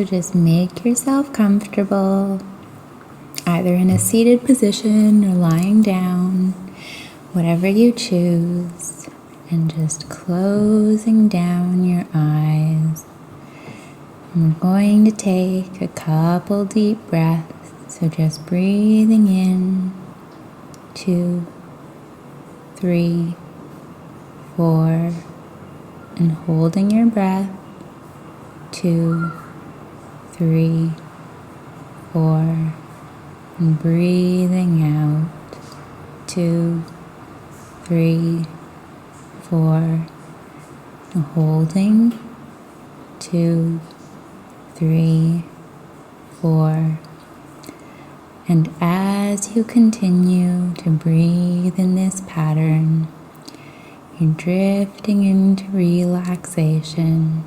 So just make yourself comfortable, either in a seated position or lying down, whatever you choose, and just closing down your eyes. And we're going to take a couple deep breaths, so just breathing in, 2, 3, 4, and holding your breath, 2, 3, 4, and breathing out, 2, 3, 4, and holding, 2, 3, 4. And as you continue to breathe in this pattern, you're drifting into relaxation.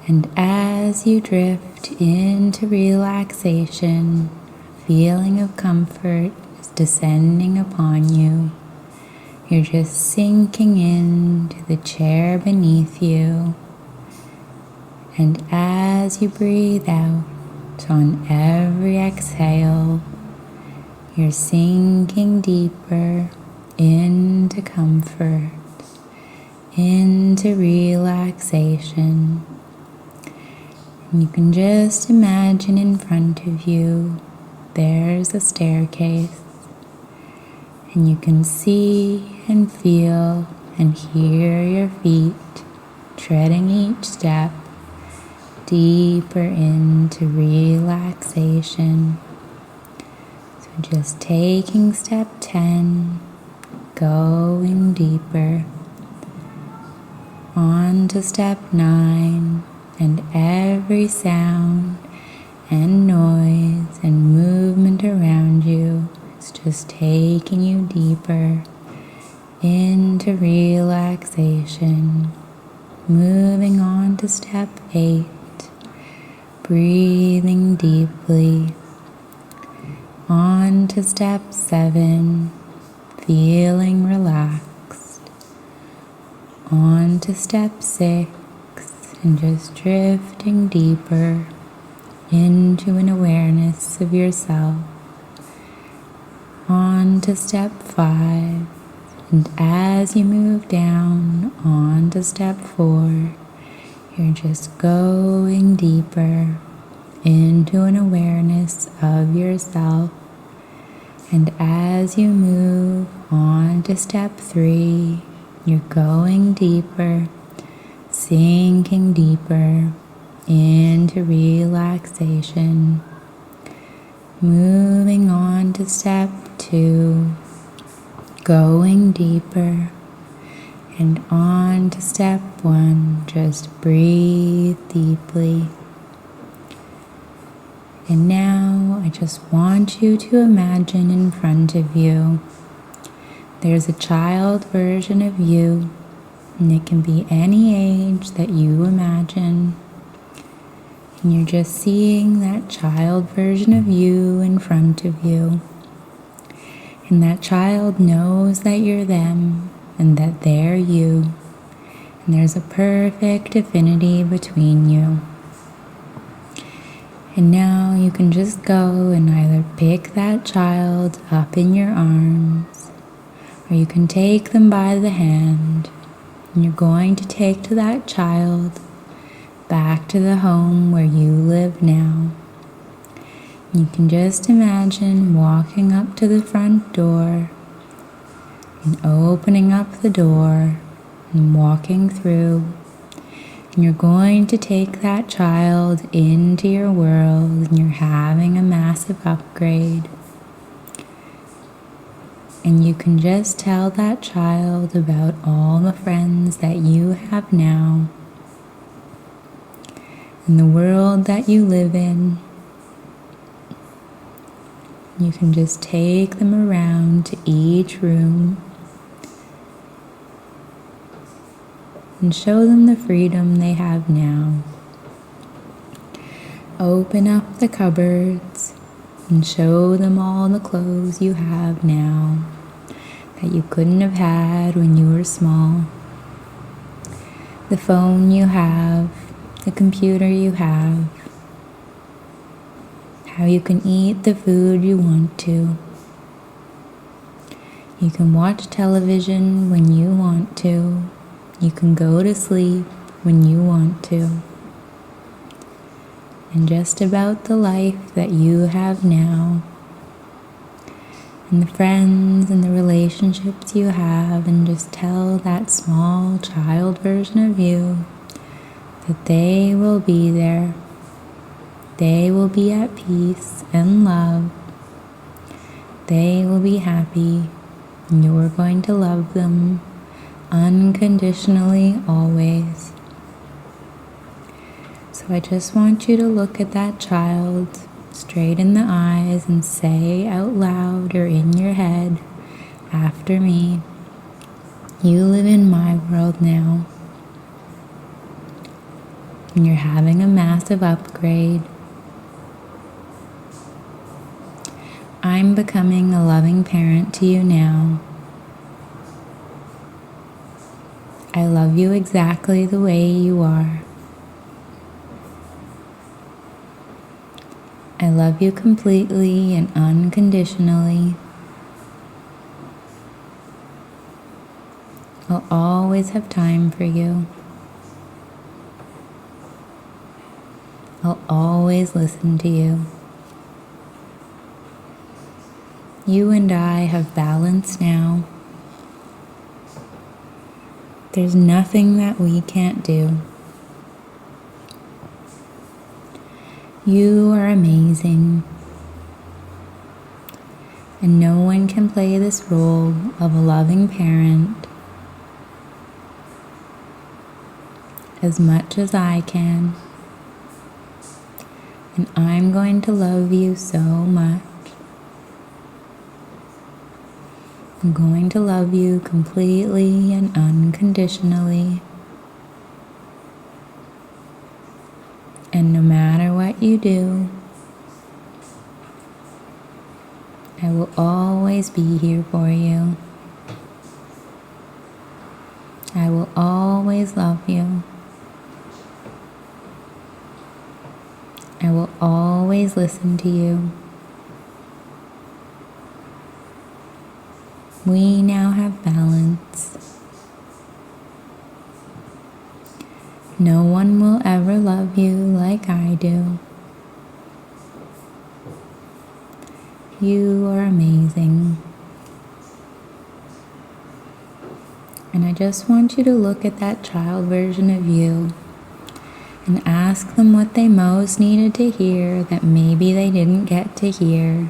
And as you drift into relaxation, a feeling of comfort is descending upon you. You're just sinking into the chair beneath you. And as you breathe out, on every exhale, you're sinking deeper into comfort, into relaxation. And you can just imagine in front of you, there's a staircase, and you can see and feel and hear your feet treading each step deeper into relaxation. So just taking step 10, going deeper, on to step 9, and every sound and noise and movement around you is just taking you deeper into relaxation. Moving on to step 8, breathing deeply. On to step 7, feeling relaxed. On to step 6, and just drifting deeper into an awareness of yourself. On to step 5, and as you move down on to step 4, you're just going deeper into an awareness of yourself. And as you move on to step 3, you're going deeper, sinking deeper into relaxation. Moving on to step 2, going deeper. And on to step 1, just breathe deeply. And now I just want you to imagine in front of you, there's a child version of you, and it can be any age that you imagine. And you're just seeing that child version of you in front of you. And that child knows that you're them, and that they're you, and there's a perfect affinity between you. And now you can just go and either pick that child up in your arms, or you can take them by the hand, and you're going to take to that child back to the home where you live now. You can just imagine walking up to the front door and opening up the door and walking through. And you're going to take that child into your world, and you're having a massive upgrade. And you can just tell that child about all the friends that you have now, and the world that you live in. You can just take them around to each room and show them the freedom they have now. Open up the cupboards and show them all the clothes you have now that you couldn't have had when you were small. The phone you have, the computer you have, how you can eat the food you want to. You can watch television when you want to. You can go to sleep when you want to. And just about the life that you have now, and the friends and the relationships you have, and just tell that small child version of you that they will be there. They will be at peace and love. They will be happy, and you're going to love them unconditionally always. So I just want you to look at that child straight in the eyes and say out loud or in your head after me, you live in my world now, and you're having a massive upgrade. I'm becoming a loving parent to you now. I love you exactly the way you are. I love you completely and unconditionally. I'll always have time for you. I'll always listen to you. You and I have balance now. There's nothing that we can't do. You are amazing, and no one can play this role of a loving parent as much as I can, and I'm going to love you so much. I'm going to love you completely and unconditionally. And no matter what you do, I will always be here for you. I will always love you. I will always listen to you. We now have balance. No one will ever love you like I do. You are amazing. And I just want you to look at that child version of you and ask them what they most needed to hear that maybe they didn't get to hear.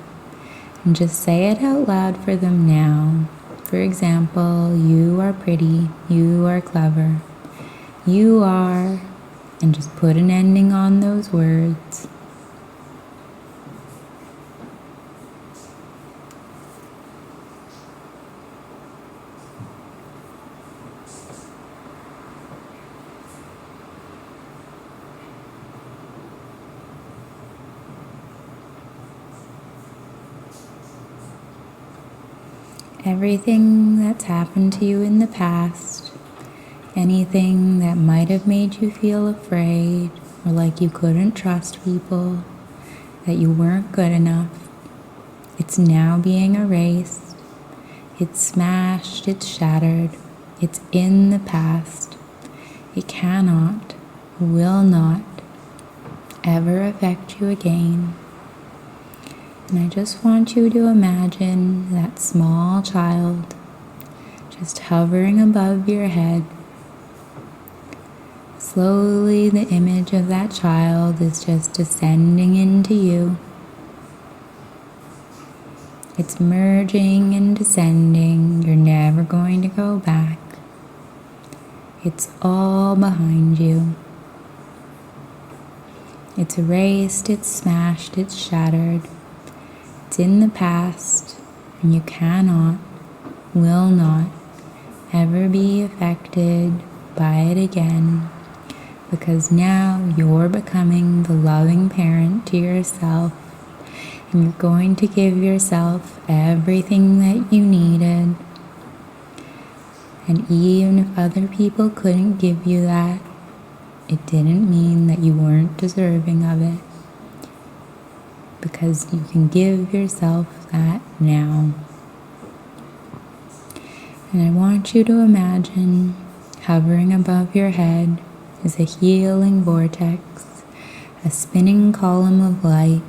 And just say it out loud for them now. For example, you are pretty, you are clever. You are, and just put an ending on those words. Everything that's happened to you in the past, anything that might have made you feel afraid or like you couldn't trust people, that you weren't good enough, it's now being erased. It's smashed, it's shattered, it's in the past. It cannot, will not ever affect you again. And I just want you to imagine that small child just hovering above your head. Slowly, the image of that child is just descending into you. It's merging and descending. You're never going to go back. It's all behind you. It's erased, it's smashed, it's shattered. It's in the past, and you cannot, will not, ever be affected by it again, because now you're becoming the loving parent to yourself, and you're going to give yourself everything that you needed. And even if other people couldn't give you that, It didn't mean that you weren't deserving of it, because you can give yourself that now. And I want you to imagine hovering above your head is a healing vortex, a spinning column of light.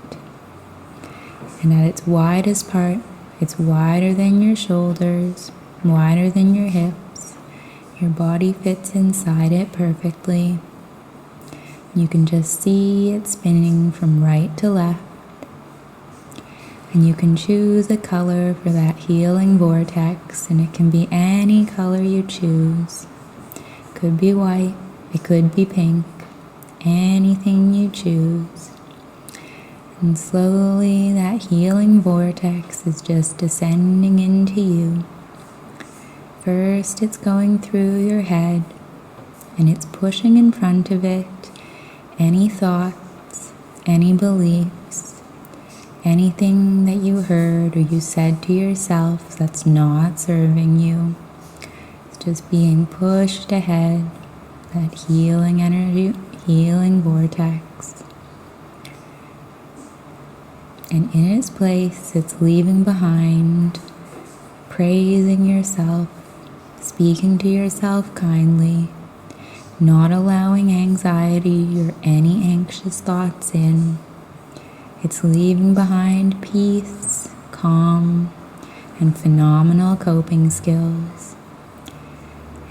And at its widest part, it's wider than your shoulders, wider than your hips. Your body fits inside it perfectly. You can just see it spinning from right to left. And you can choose a color for that healing vortex, and it can be any color you choose. It could be white, it could be pink, anything you choose. And slowly that healing vortex is just descending into you. First it's going through your head, and it's pushing in front of it any thoughts, any beliefs, anything that you heard or you said to yourself that's not serving you. It's just being pushed ahead, that healing energy, healing vortex. And in its place, it's leaving behind, praising yourself, speaking to yourself kindly, not allowing anxiety or any anxious thoughts in. It's leaving behind peace, calm, and phenomenal coping skills.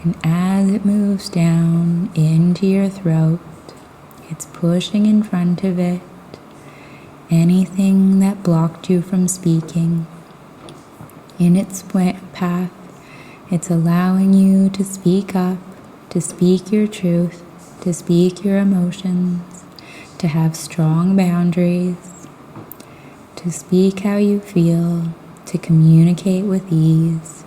And as it moves down into your throat, it's pushing in front of it anything that blocked you from speaking. In its path, it's allowing you to speak up, to speak your truth, to speak your emotions, to have strong boundaries, to speak how you feel, to communicate with ease.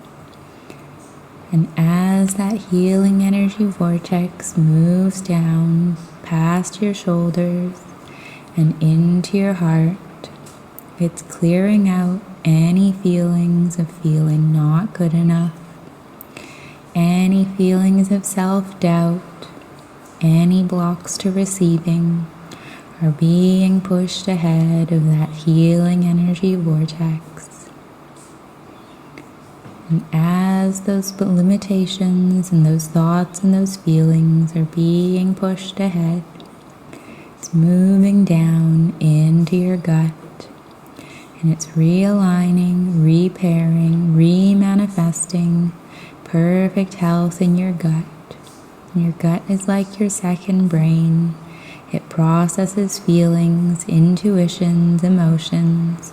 And as that healing energy vortex moves down past your shoulders and into your heart, it's clearing out any feelings of feeling not good enough, any feelings of self-doubt, any blocks to receiving are being pushed ahead of that healing energy vortex. And as those limitations and those thoughts and those feelings are being pushed ahead, it's moving down into your gut, and it's realigning, repairing, remanifesting perfect health in your gut. And your gut is like your second brain. It processes feelings, intuitions, emotions.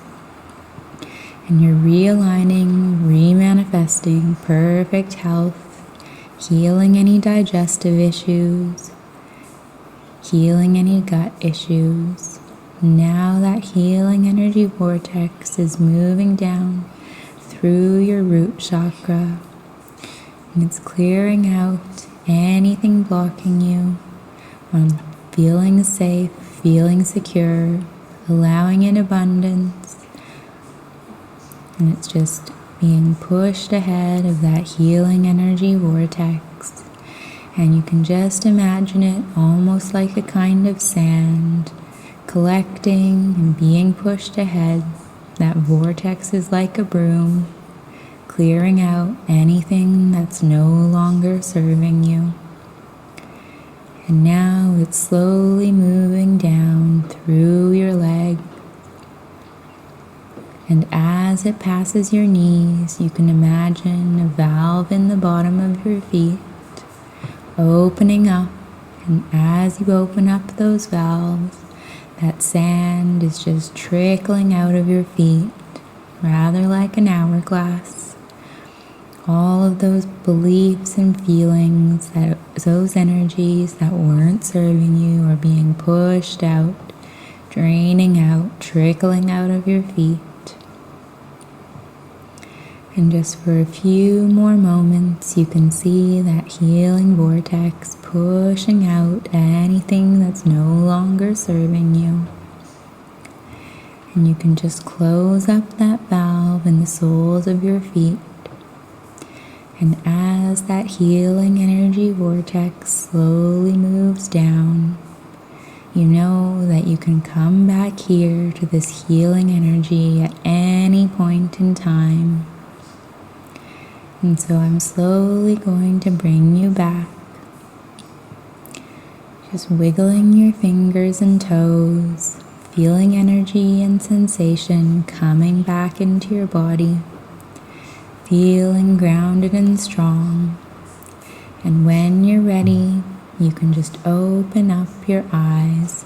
And you're realigning, remanifesting perfect health, healing any digestive issues, healing any gut issues. Now that healing energy vortex is moving down through your root chakra, and it's clearing out anything blocking you on feeling safe, feeling secure, allowing in abundance. And it's just being pushed ahead of that healing energy vortex. And you can just imagine it almost like a kind of sand, collecting and being pushed ahead. That vortex is like a broom, clearing out anything that's no longer serving you. And now it's slowly moving down through your leg. And as it passes your knees, you can imagine a valve in the bottom of your feet opening up. And as you open up those valves, that sand is just trickling out of your feet, rather like an hourglass. All of those beliefs and feelings, those energies that weren't serving you are being pushed out, draining out, trickling out of your feet. And just for a few more moments, you can see that healing vortex pushing out anything that's no longer serving you. And you can just close up that valve in the soles of your feet. And as that healing energy vortex slowly moves down, you know that you can come back here to this healing energy at any point in time. And so I'm slowly going to bring you back, just wiggling your fingers and toes, feeling energy and sensation coming back into your body, feeling grounded and strong. And when you're ready, you can just open up your eyes.